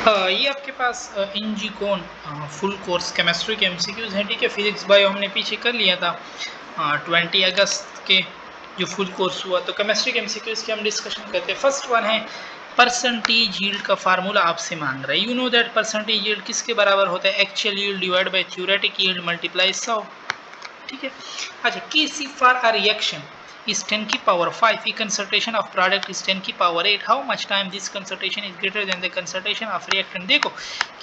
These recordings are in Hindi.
ये आपके पास इंजीकोन फुल कोर्स केमिस्ट्री के एमसीक्यूज हैं। ठीक है, फिजिक्स बायो हमने पीछे कर लिया था 20 अगस्त के जो फुल कोर्स हुआ। तो केमिस्ट्री के एमसीक्यूज की हम डिस्कशन करते हैं। फर्स्ट वन है परसेंटेज यील्ड का फार्मूला आपसे मांग रहा है। You know that percentage yield किसके बराबर होता है? Actual yield divide by theoretic yield multiply 100। ठीक है, अच्छा Kc for a reaction is 10 की power 5, a concentration of product is 10 की power 8, how much time this concentration is greater than the concentration of reactant? देखो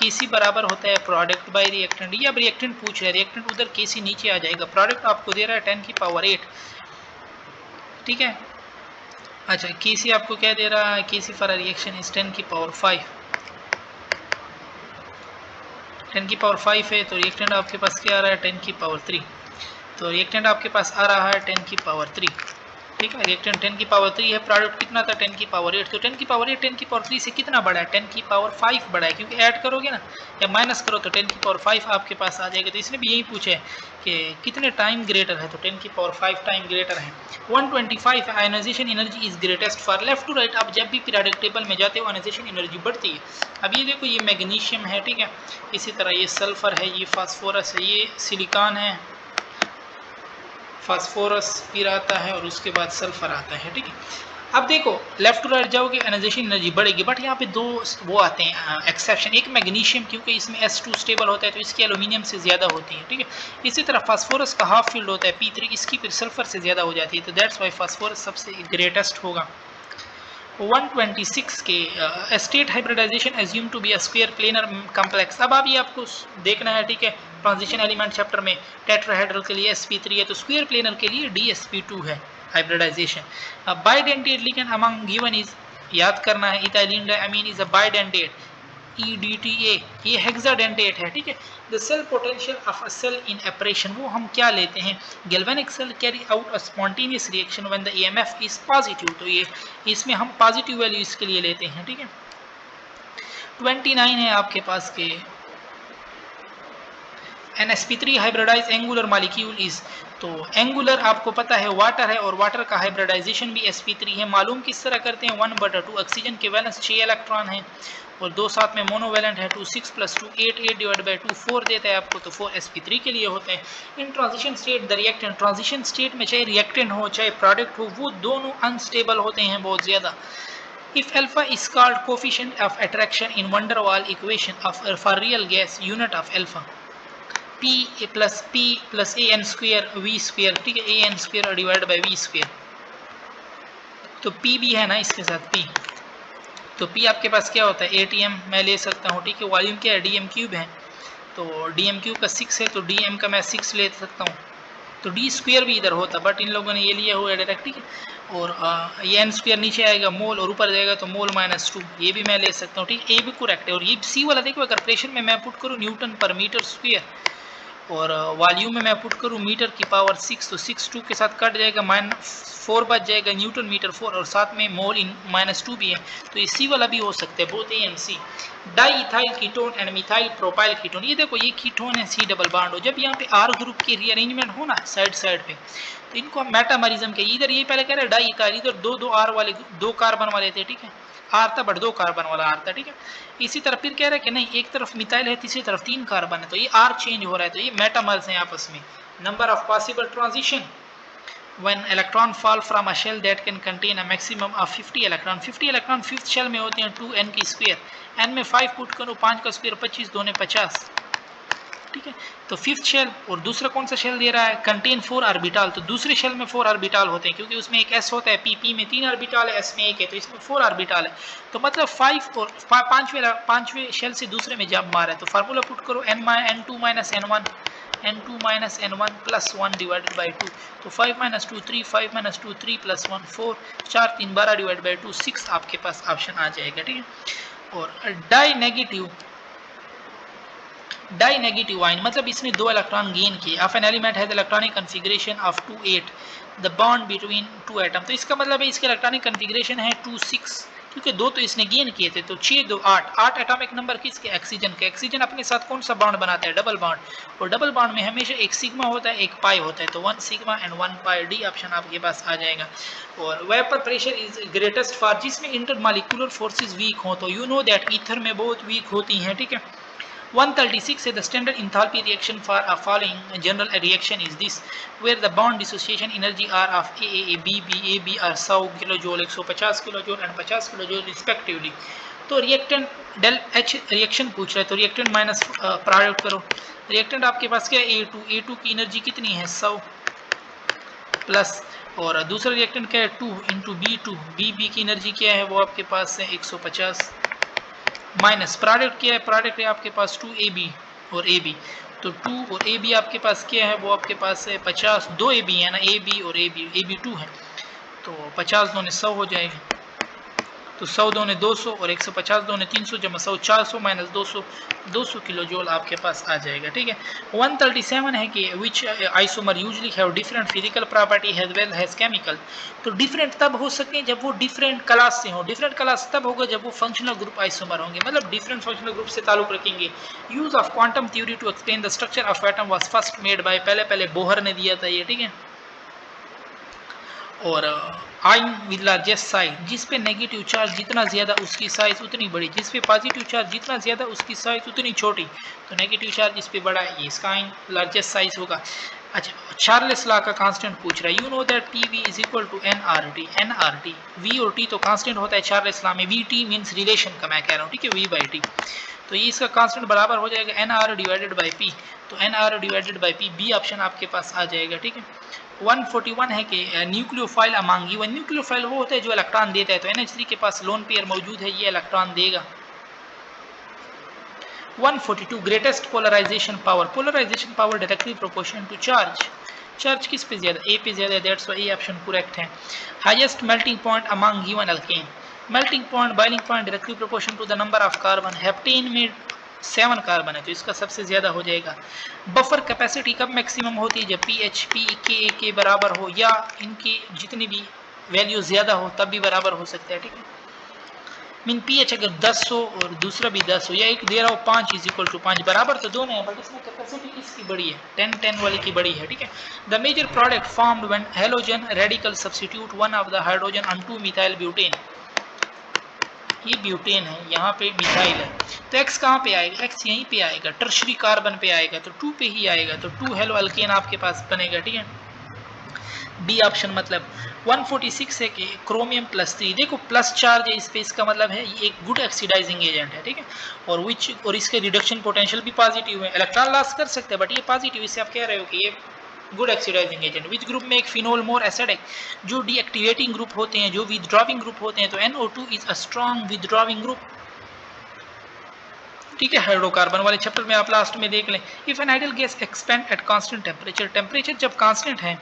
Kc बराबर होता है प्रोडक्ट बाय रिएक्टेंट। ये अब रिएक्टेंट पूछ रहा है, रिएक्टेंट उधर Kc नीचे आ जाएगा, प्रोडक्ट आपको दे रहा है 10 की पावर 8। ठीक है, अच्छा Kc आपको क्या दे रहा है? Kc फॉर रिएक्शन इज 10 की पावर 5, 10 की पावर 5 है, तो रिएक्टेंट आपके पास क्या आ रहा है? 10 की पावर 3। तो रिएक्टेंट आपके पास आ रहा है 10 की पावर 3। ठीक है, रिएक्टेंट 10 की पावर 3 है, प्रोडक्ट कितना था? 10 की पावर 8। तो 10 की पावर 8 10 की पावर 3 से कितना बड़ा है? 10 की पावर 5 बड़ा है, क्योंकि ऐड करोगे ना या माइनस करो तो 10 की पावर 5 आपके पास आ जाएगा। तो इसने भी यही पूछा है कि कितने टाइम ग्रेटर है, तो 10 की पावर 5 टाइम ग्रेटर है। 125 ionisation energy is greatest for left to right. आप जब भी पीरियोडिक टेबल में जाते हो आयोनाइजेशन एनर्जी बढ़ती है। अब ये देखो, ये मैग्नीशियम है, ठीक है, इसी तरह ये सल्फर है, ये फास्फोरस है, ये सिलिकॉन है, फास्फोरस फिर आता है और उसके बाद सल्फर आता है। ठीक है, अब देखो लेफ्ट टू राइट जाओगे एनाइजेशन एनर्जी बढ़ेगी, बट यहाँ पे दो वो आते हैं एक्सेप्शन। एक मैग्नीशियम, क्योंकि इसमें S2 स्टेबल होता है तो इसकी एल्यूमिनियम से ज़्यादा होती है। ठीक है, इसी तरह फास्फोरस का हाफ फील्ड होता है P3, इसकी फिर सल्फर से ज़्यादा हो जाती है, तो दैट्स वाई फास्फोरस सबसे ग्रेटेस्ट होगा। 126 के state hybridisation assume to be a square planar complex. अब ये आपको देखना है। ठीक है, ट्रांजिशन एलिमेंट चैप्टर में टेट्राहेड्रल के लिए sp3 है, तो स्क्वायर प्लेनर के लिए dsp2 है hybridisation. Bidentate ligand among given is, याद करना है, ethylene diamine is a bidentate EDTA, ये हेक्साडेंटेट है। ठीक है, the cell potential of a cell in operation, वो हम क्या लेते हैं? Galvanic cell carry out a spontaneous reaction when the EMF is positive, तो ये इसमें हम पॉजिटिव वैल्यू इसके लिए लेते हैं। ठीक है, 29 है आपके पास के NsP3 hybridize angular molecule is, तो एंगुलर आपको पता है वाटर है, और वाटर का हाइब्रिडाइजेशन भी sp3 है। मालूम किस तरह करते हैं? 1/2 ऑक्सीजन के वैलेंस 6 इलेक्ट्रॉन है और दो साथ में मोनोवैलेंट है 2, 6 + 2 8, 8 डिवाइड बाई 2 4 देता है आपको, तो 4 sp3 के लिए होते हैं। इन transition state the reactant, transition state में चाहे रिएक्टेंट हो चाहे प्रोडक्ट हो, वो दोनों अनस्टेबल होते हैं बहुत ज्यादा। If alpha is called coefficient of attraction in van der Waal equation of for real gas, unit of alpha p plus a n square v square. ठीक है, a n square divide by v square, तो p भी है ना इसके साथ p, तो p आपके पास क्या होता है? ATM मैं ले सकता हूँ। ठीक है, वॉल्यूम क्या है? dm क्यूब है, तो dm क्यूब का 6 है, तो dm का मैं 6 ले सकता हूँ, तो डी स्क्वायर भी इधर होता, बट इन लोगों ने ये लिया हुआ है डायरेक्ट। ठीक है, और ये एन स्क्वायर नीचे आएगा मोल और ऊपर जाएगा तो मोल -2, ये भी मैं ले सकता हूँ। ठीक है, ये भी करेक्ट है। और ये सी वाला देखो, अगर प्रेशर में मैं पुट करूँ न्यूटन पर मीटर स्क्वायर और वॉल्यूम में मैं पुट करूँ मीटर की पावर 6, तो 6 2 के साथ कट जाएगा, -4 बच जाएगा, न्यूटन मीटर 4, और साथ में मोल इन -2 भी है, तो ये सी वाला भी हो सकता है, both A and C. Diethyl ketone and methyl propyl ketone, ये देखो ये कीटोन है, सी डबल बॉन्ड हो, जब यहाँ पे आर ग्रुप की रीअरेंजमेंट हो ना साइड साइड पे, तो इनको हम मेटामरिज्म के, इधर ये पहले कह रहे हैं डाई इथाइल, इधर दो आर वाले, दो कार्बन वाले थे। ठीक है, आर था बट 2 कार्बन वाला आर था। ठीक है, इसी तरह फिर कह रहा है कि नहीं, एक तरफ मिथाइल है, तीसरी तरफ 3 कार्बन है, तो ये आर चेंज हो रहा है, तो ये मेटामर्स हैं आपस में। Number of possible transition when electron fall from a shell that can contain a maximum of 50 electron, 50 electron fifth shell में होते हैं 2n की स्क्वायर, n में 5 पुट करो, 5 का स्क्वायर 25, 2 ने 50। ठीक है, तो फिफ्थ शेल, और दूसरा कौन सा शेल दे रहा है? कंटेन 4 ऑर्बिटल, तो दूसरे शेल में 4 ऑर्बिटल होते हैं, क्योंकि उसमें एक s होता है, p में 3 ऑर्बिटल है, s में 1 है, तो इसमें 4 ऑर्बिटल है, तो मतलब 5 और पांचवें शेल से दूसरे में जब मारा है, तो फार्मूला पुट करो n2 - n1 plus 1 divided by 2, तो 5 - 2 3, 5 - 2 3 प्लस 1 4, 4 3 12 डिवाइड बाई 2 6 आपके पास ऑप्शन आ जाएगा। ठीक है, और डाई नेगेटिव आयन, मतलब इसने 2 इलेक्ट्रॉन गेन किए। Of an element has electronic configuration of 2 8, the bond between 2 atom, तो इसका मतलब है इसके इलेक्ट्रॉनिक कॉन्फ़िगरेशन है 2 6, क्योंकि 2 तो इसने गेन किए थे, तो 6 2 8 8 एटॉमिक नंबर किसके? ऑक्सीजन के। ऑक्सीजन अपने साथ कौन सा बॉन्ड बनाता है? डबल बॉन्ड, और डबल बॉन्ड में हमेशा एक सिग्मा होता है, एक पाई होता है, तो 1 sigma and 1 pi, D option आपके पास आ जाएगा। और vapour pressure is greatest for जिसमें इंटरमॉलिक्यूलर फोर्सेस वीक हो, तो यू नो दैट ईथर में बहुत वीक होती हैं, ठीक है। 136 है, the standard enthalpy reaction for a following general reaction is this, where the bond dissociation energy are of A, B are 100 kilojoule, 150 kilojoule and 50 kilojoule respectively. तो रिएक्टेंट डेल एच रिएक्शन पूछ रहा है, तो रिएक्टेंट माइनस प्रोडक्ट करो। रिएक्टेंट आपके पास क्या है? A2 की एनर्जी कितनी है? 100 प्लस, और दूसरा रिएक्टेंट क्या है? 2 इंटू बी की एनर्जी क्या है? वो आपके पास है 150, माइनस प्रोडक्ट क्या है? प्रोडक्ट है आपके पास 2AB और AB, तो 2 और AB आपके पास क्या है? वो आपके पास है 50, 2 AB है ना, AB और AB 2 है, तो 50 दोने 100 हो जाएगा, तो 100 दोने 200 और 150 दोने 300 जमा 100 400 माइनस 200 200 किलोजूल आपके पास आ जाएगा, ठीक है। 137 है कि which isomer usually have different physical property as well as chemical, तो डिफरेंट तब हो सकते हैं जब वो डिफरेंट क्लास से हो। डिफरेंट क्लास तब होगा जब वो फंक्शनल ग्रुप आइसोमर होंगे, मतलब डिफरेंट फंक्शनल ग्रुप से ताल्लुक रखेंगे। Use of quantum theory to explain the structure of atom was first made by, पहले बोहर ने दिया था ये, ठीक है। और आयन विद लार्जेस्ट साइज, जिस पे नेगेटिव चार्ज जितना ज़्यादा उसकी साइज उतनी बड़ी, जिस पे पॉजिटिव चार्ज जितना ज़्यादा उसकी साइज उतनी छोटी, तो नेगेटिव चार्ज इस पे बड़ा है, इसका आयन लार्जेस्ट साइज होगा। अच्छा, चार्ल्स लॉ का कांस्टेंट पूछ रहा है। You know that T V is equal to N R T, V और टी तो कांस्टेंट होता है चार्ल्स लॉ में, वी टी मीन्स रिलेशन का मैं कह रहा हूँ, ठीक है, वी बाई टी, तो ये इसका कांस्टेंट बराबर हो जाएगा N R divided by P, तो N R divided by P, B option आपके पास आ जाएगा, ठीक है। 141 है कि न्यूक्लियोफाइल अमंग गिवन, न्यूक्लियोफाइल वो होता है जो इलेक्ट्रॉन देता है, तो NH3 के पास लोन पेयर मौजूद है, ये इलेक्ट्रॉन देगा। 142 greatest polarisation power directly proportional to charge, charge किस पे ज्यादा? ए पे ज्यादा, that's why A option correct है। Highest melting point among given alkane, melting point boiling point directly proportional to the number of carbon, heptane में 7 कार्बन है, तो इसका सबसे ज्यादा हो जाएगा। बफर कैपेसिटी कब मैक्सिमम होती है? जब pH pK के बराबर हो, या इनकी जितनी भी वैल्यू ज्यादा हो तब भी बराबर हो सकता है, ठीक है। मीन pH अगर 10 हो और दूसरा भी 10 हो, या एक दे रहा हो 5 इज इक्वल टू 5, बराबर तो दोनों है, बट इसमें कैपेसिटी किसकी बड़ी है? 10 वाली की बड़ी है, ठीक है। The major product formed when halogen radical substitute one of the hydrogen on 2 methyl butane, ये ब्यूटेन है, यहाँ पे मिथाइल है, तो एक्स कहाँ पे आएगा? एक्स यहीं पे आएगा, टर्शरी कार्बन पे आएगा, तो 2 पे ही आएगा, तो 2 हेलो अल्केन आपके पास बनेगा, ठीक है, बी ऑप्शन। मतलब 146 है कि क्रोमियम +3, देखो प्लस चार्ज है इस पे, इसका मतलब है ये एक गुड ऑक्सीडाइजिंग एजेंट है, ठीक है, और विच और इसके रिडक्शन पोटेंशियल भी पॉजिटिव है, इलेक्ट्रॉन लॉस कर सकते हैं बट ये पॉजिटिव, इससे आप कह रहे हो कि ये good oxidising agent. Which group में एक फिनोल मोर एसिडिक, जो डीएक्टिवेटिंग ग्रुप होते हैं, जो विथड्रॉविंग ग्रुप होते हैं, तो NO2 is a strong withdrawing group, ठीक है। हाइड्रोकार्बन वाले चैप्टर में आप लास्ट में देख लें। If an ideal gas expand at constant temperature, temperature जब कांस्टेंट है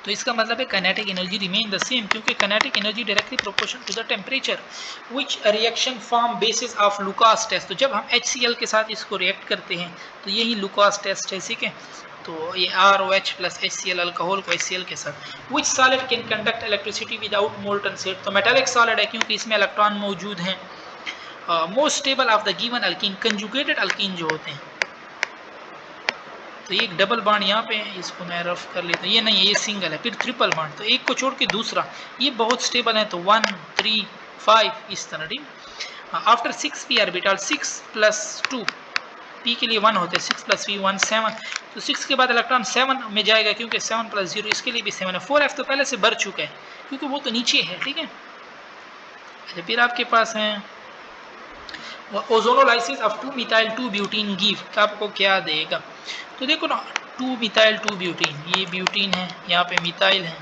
तो इसका मतलब है kinetic energy remain the same, क्योंकि kinetic energy directly proportional to the temperature. Which reaction form basis of Lucas test, तो जब हम HCl के साथ इसको रिएक्ट करते हैं तो यही लुकास टेस्ट है, ठीक है, तो ये ROH प्लस HCl अल्कोहल को HCl के साथ। Which solid can conduct electricity without molten state, तो मेटालिक सॉलिड है क्योंकि इसमें इलेक्ट्रॉन मौजूद हैं। Most stable of the given alkyne, conjugated alkyne जो होते हैं, तो एक डबल बॉन्ड यहाँ पे है, इसको मैं रफ कर लेता हूँ, ये नहीं है, ये सिंगल है, फिर ट्रिपल बॉन्ड, तो एक को छोड़ के दूसरा, ये बहुत स्टेबल है, तो 1 3 5 इस तरह, ठीक। आफ्टर 6 p ऑर्बिटल, 6 + 2 p के लिए 1 होते हैं, 6 + 3 1 7, तो 6 के बाद इलेक्ट्रॉन 7 में जाएगा क्योंकि 7 + 0 इसके लिए भी 7 है। 4f तो पहले से भर चुका है क्योंकि वो तो नीचे है, ठीक है। अच्छा, फिर आपके पास है ozonolysis of 2 methyl 2 butene give, आपको क्या देगा? तो देखो ना, 2 मिथाइल 2 ब्यूटीन, ये ब्यूटीन है, यहाँ पे मिथाइल है,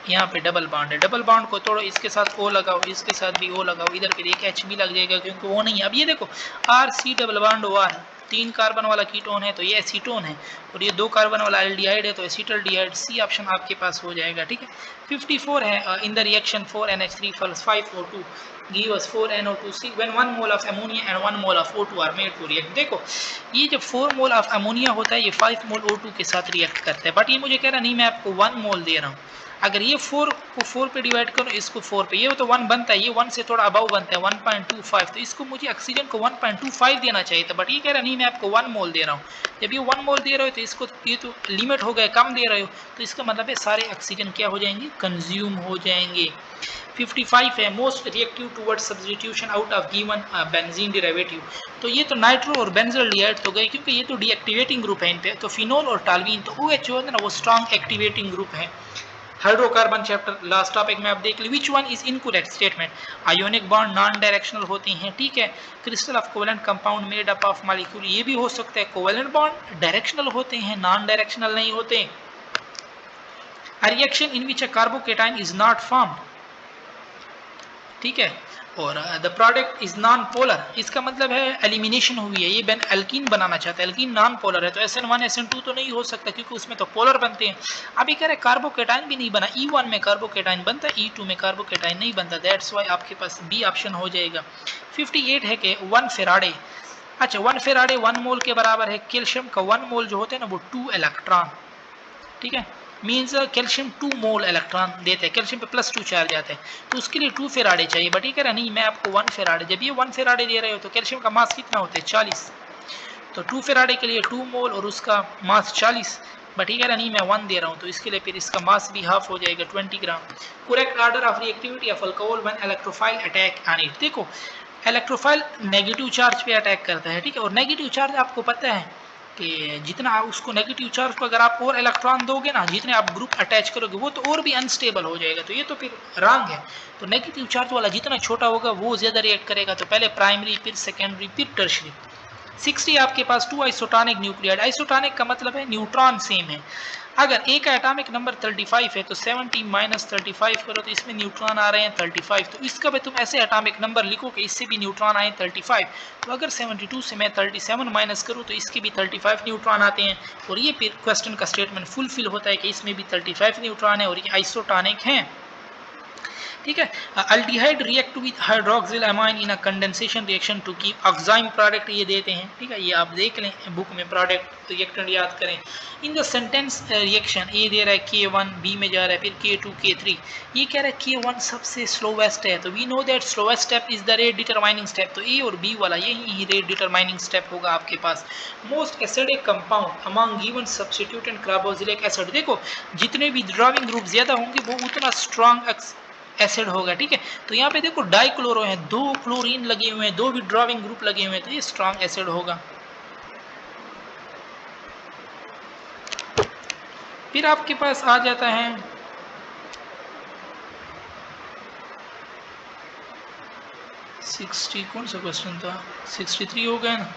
यहाँ पे डबल बॉन्ड है, डबल बॉन्ड को तोड़ो, इसके साथ O लगाओ, इसके साथ भी O लगाओ, इधर फिर एक H भी लग जाएगा क्योंकि वो नहीं है। अब ये देखो RC double bond OR, 3 carbon वाला कीटोन है तो ये एसीटोन है, और ये 2 कार्बन वाला एल्डिहाइड है तो एसिटल्डिहाइड, सी ऑप्शन आपके पास हो जाएगा, ठीक है। 54 है इन the reaction 4NH3 + 5O2 give us 4NO2C when 1 mole of ammonia and 1 mole of O2 are made to react। देखो ये जब 4 मोल ऑफ अमोनिया होता है ये 5 मोल O2 के साथ रिएक्ट करता है, बट ये मुझे कह रहा नहीं मैं आपको 1 मोल दे रहा हूँ, अगर ये 4 को 4 पे डिवाइड करो, इसको 4 पे, ये तो 1 बनता है, ये 1 से थोड़ा अबव बनता है 1.25, तो इसको मुझे ऑक्सीजन को 1.25 देना चाहिए था, बट ये कह रहा नहीं मैं आपको 1 मोल दे रहा हूँ। जब ये 1 मोल दे रहे हो तो इसको, ये तो लिमिट हो गया, कम दे रहे हो, तो इसका मतलब है सारे ऑक्सीजन क्या हो जाएंगे, कंज्यूम हो जाएंगे। 55 है most reactive towards substitution out of given benzene derivative. तो ये तो नाइट्रो और बेंजल्डिहाइड तो गए, क्योंकि ये तो डीएक्टिवेटिंग ग्रुप है इन पे, तो फिनोल और टालवीन, तो OH जो है ना वो स्ट्रॉन्ग एक्टिवेटिंग ग्रुप है। हाइड्रोकार्बन चैप्टर लास्ट टॉपिक में आप देख ली। Which one is incorrect statement, ionic bond non directional होते हैं, ठीक है। Crystal of covalent compound made up of molecule, ये भी हो सकता है, कोवेलेंट बॉन्ड डायरेक्शनल होते हैं, नॉन डायरेक्शनल नहीं होते। A reaction in which a carbocation is not formed, ठीक है, और the product is non polar, इसका मतलब है एलिमिनेशन हुई है, ये बेन एल्कीन बनाना चाहता है, एल्कीन नॉन पोलर है, तो SN1 SN2 तो नहीं हो सकता, क्योंकि उसमें तो पोलर बनते हैं। अभी कह रहे कार्बोकेटाइन भी नहीं बना, E1 में कार्बोकेटाइन बनता है, E2 में कार्बोकेटाइन नहीं बनता, दैट्स वाई आपके पास बी ऑप्शन हो जाएगा। 58 है कि 1 फेराडे, अच्छा 1 फेराडे 1 मोल के बराबर है, कैल्शियम का 1 मोल जो होते हैं ना वो 2 इलेक्ट्रॉन, ठीक है, मीन्स कैल्शियम 2 मोल इलेक्ट्रॉन देते हैं, कैल्शियम पे +2 चार्ज आता है, तो उसके लिए 2 फेराडे चाहिए, बट ये कह रहा नहीं मैं आपको 1 फेराडे, जब ये 1 फेराडे दे रहे हो तो कैल्शियम का मास कितना होता है 40, तो 2 फेराडे के लिए 2 मोल और उसका मास 40, बट ये कह रहा नहीं मैं 1 दे रहा हूँ, तो इसके लिए फिर इसका मास भी हाफ हो जाएगा 20 gram. Correct order of reactivity of alcohol when electrophile attack on it, देखो इलेक्ट्रोफाइल नेगेटिव चार्ज पे अटैक करता है, ठीक है, और नेगेटिव चार्ज आपको पता है कि जितना आप उसको नेगेटिव चार्ज को अगर आप और इलेक्ट्रॉन दोगे ना, जितने आप ग्रुप अटैच करोगे वो तो और भी अनस्टेबल हो जाएगा, तो ये तो फिर रॉन्ग है। तो नेगेटिव चार्ज वाला जितना छोटा होगा वो ज़्यादा रिएक्ट करेगा, तो पहले प्राइमरी फिर सेकेंडरी फिर टर्शरी। 60 आपके पास 2 आइसोटोनिक न्यूक्लियाइड, आइसोटोनिक का मतलब है न्यूट्रॉन सेम है, अगर एक एटॉमिक नंबर 35 है तो 70 माइनस 35 करो तो इसमें न्यूट्रॉन आ रहे हैं 35, तो इसका भी तुम ऐसे एटॉमिक नंबर लिखो कि इससे भी न्यूट्रॉन आए 35, तो अगर 72 से मैं 37 माइनस करूँ तो इसके भी 35 न्यूट्रॉन आते हैं, और ये फिर क्वेश्चन का स्टेटमेंट फुलफिल होता है कि इसमें भी 35 न्यूट्रॉन है और ये आइसोटोनिक हैं, ठीक है। Aldehyde react with hydroxyl amine in a condensation reaction to keep oxime product, ये देते हैं, ठीक है, ये आप देख लें बुक में, प्रोडक्ट रिएक्टेंट याद करें। इन द सेंटेंस रिएक्शन ये दे रहा है K1 B में जा रहा है, फिर K2 K3, ये कह रहा है K1 सबसे स्लोवेस्ट है, तो we know that slowest step is the rate determining step, तो A और B वाला यही रेट डिटरमाइनिंग स्टेप होगा आपके पास। Most acidic compound among given substituent carboxylic acid, देखो जितने भी ड्राइविंग ग्रुप ज्यादा होंगे वो उतना स्ट्रॉन्ग एसिड होगा, ठीक है, तो यहाँ पे देखो डाइक्लोरो है, 2 क्लोरीन लगे हुए हैं, 2 विड्रॉविंग ग्रुप लगे हुए हैं, तो ये स्ट्रॉन्ग एसिड होगा। फिर आपके पास आ जाता है कौन सा क्वेश्चन था, 63 हो गया ना,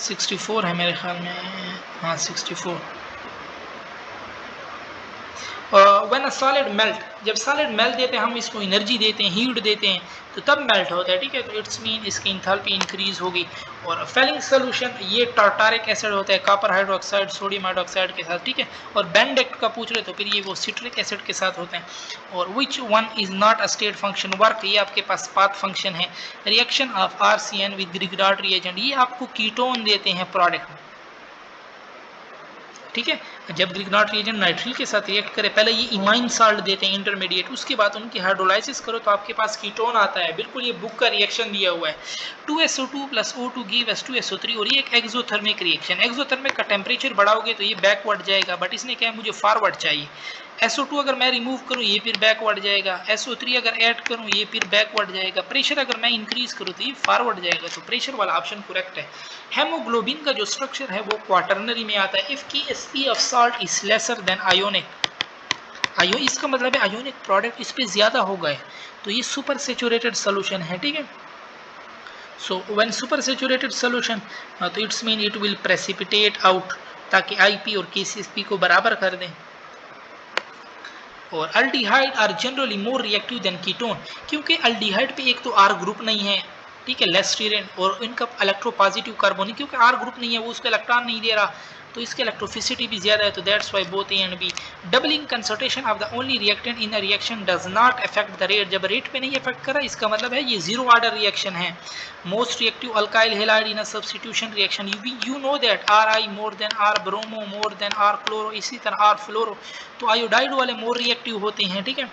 64 है मेरे ख्याल में, हाँ 64। व्हेन अ सॉलिड मेल्ट, जब सॉलिड मेल्ट देते हैं हम इसको एनर्जी देते हैं, हीट देते हैं, तो तब मेल्ट होता है, ठीक है, तो इट्स मीन इसकी इंथैल्पी इंक्रीज होगी। और फेलिंग सोल्यूशन ये टार्टारिक एसिड होता है कॉपर हाइड्रोक्साइड सोडियम हाइड्रोक्साइड के साथ, ठीक है, और बेंडेक्ट का पूछ रहे तो फिर ये वो सिट्रिक एसिड के साथ होते हैं। और which one is not a state function work, ये आपके पास पाथ फंक्शन है। Reaction of RCN with Grignard reagent, ये आपको कीटोन देते हैं प्रोडक्ट में, ठीक है, जब ग्रिगनॉट रिएजेंट नाइट्रिल के साथ रिएक्ट करे, पहले ये इमाइन साल्ट देते हैं इंटरमीडिएट, उसके बाद उनकी हाइड्रोलाइसिस करो तो आपके पास कीटोन आता है, बिल्कुल ये बुक का रिएक्शन दिया हुआ है। 2SO2 + O2 गिव H2SO3, और ये एक एक्सोथर्मिक रिएक्शन, एक्सोथर्मिक का टेम्परेचर बढ़ाओगे तो ये बैकवर्ड जाएगा, बट इसने क्या है मुझे फॉरवर्ड चाहिए। SO2 अगर मैं रिमूव करूं ये फिर बैकवर्ड जाएगा, SO3 अगर ऐड करूं ये फिर बैकवर्ड जाएगा, प्रेशर अगर मैं इंक्रीज करूं तो ये फॉरवर्ड जाएगा, तो प्रेशर वाला ऑप्शन करेक्ट है। हेमोग्लोबिन का जो स्ट्रक्चर है वो क्वाटरनरी में आता है। If Ksp of salt is lesser than ionic, इसका मतलब है आयोनिक प्रोडक्ट इस पे ज्यादा हो गए, तो ये सुपर सेचुरेटेड सोल्यूशन है, ठीक है। So when super saturated solution, तो it's mean it will precipitate out, ताकि IP और KCSP को बराबर कर दें। और aldehyde are generally more reactive than ketone, क्योंकि अल्डिहाइड पे एक तो R ग्रुप नहीं है, ठीक है, लेस स्टीरेंट, और इनका इलेक्ट्रोपॉजिटिव कार्बोनिक, क्योंकि R ग्रुप नहीं है वो उसको इलेक्ट्रॉन नहीं दे रहा, तो इसकी इलेक्ट्रोफिसिटी भी ज़्यादा है, तो that's why both A and B. Doubling concentration of the only reactant in the reaction does not affect the rate, जब रेट पे नहीं अफेक्ट कर रहा इसका मतलब है ये जीरो ऑर्डर रिएक्शन है। Most reactive alkyl halide in a substitution reaction, you know that R I more than R bromo more than R chloro, इसी तरह आर फ्लोरो, तो आयोडाइड वाले मोर रिएक्टिव होते हैं, ठीक है।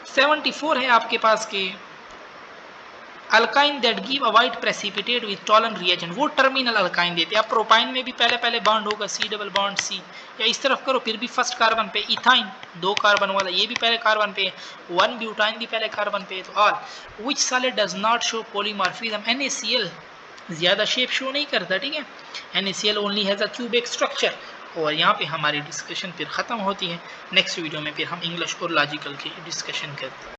74 है आपके पास के alkyne that give a white precipitate with tolerant reagent, वो टर्मिनल अल्काइन देते हैं। अब प्रोपाइन में भी पहले बॉन्ड होगा सी डबल बॉन्ड सी, या इस तरफ करो फिर भी फर्स्ट कार्बन पे इथाइन 2 कार्बन वाला, ये भी पहले कार्बन पे, 1 ब्यूटाइन भी पहले कार्बन पे। तो all which solid does not show polymorphism, NaCl ज़्यादा शेप शो नहीं करता, ठीक है। NaCl only has a cubic structure. और यहाँ पे हमारी डिस्कशन फिर ख़त्म होती है। नेक्स्ट वीडियो में फिर हम इंग्लिश और लॉजिकल की डिस्कशन करते हैं।